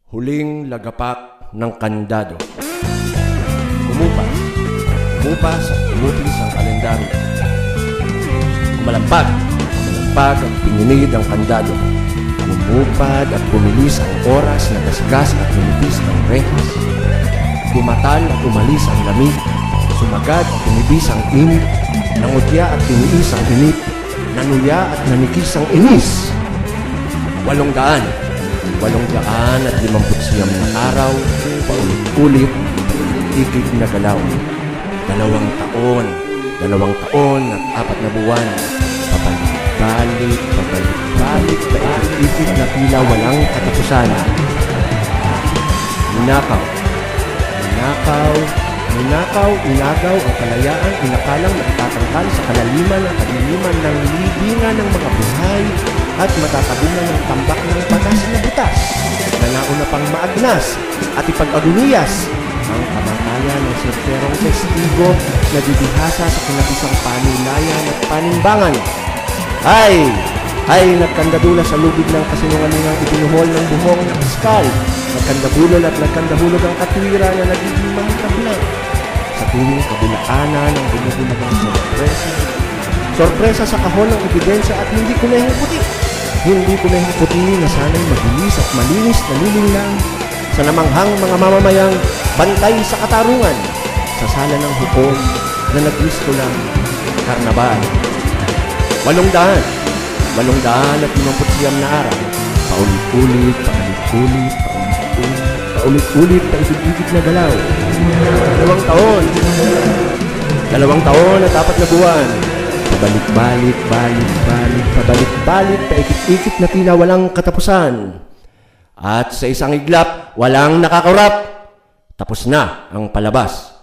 Huling lagapak ng kandado. Umupas at umupis ang kalendaryo. Kumalampag at pinginid ang kandado. Umupad at pumilis ang oras na gasgas at lumipis ang rehas. Bumatal at umalis ang lamig. Sumagad at umibis ang init. Nangutya at tiniis ang init. Nanuya at nanikis ang inis. 859 na araw, paulit-ulit, ikig na galaw. 2 taon at 4 na buwan, pabalik-balik, ikig na tila walang katapusan. Inagaw ang kalayaan, inakalang nakatatangkal sa kalaliman ng kadiliman ng libingan ng mga buhay at matatabungan ng tambak ng batas na butas na nauna pang maagnas at ipag-agunias ang kamatayan ng serperong testigo na didihasa sa kinabisang panulayan at panimbangan. Ay, nagkandadula sa lubid ng kasinungalingang ibinuhol ng buhong na kaskal. Nagkandabulol at nagkandahulog ang katwira na nagiging mahal sa tuwing kabulaanan ng bumubunagang sorpresa. Sorpresa sa kahon ng ebidensya at hindi kunehong puti. Hindi kunehong puti na sana'y mabilis at malinis na lilinlang sa namanghang mga mamamayang bantay sa katarungan sa sala ng hukom na naglisto lang karnabal. 859 na araw, paulit-ulit, paigid-igid na galaw. 2 taon at 4 na buwan, pabalik-balik, paikit-ikit na tila walang katapusan. At sa isang iglap, walang nakakurap. Tapos na ang palabas.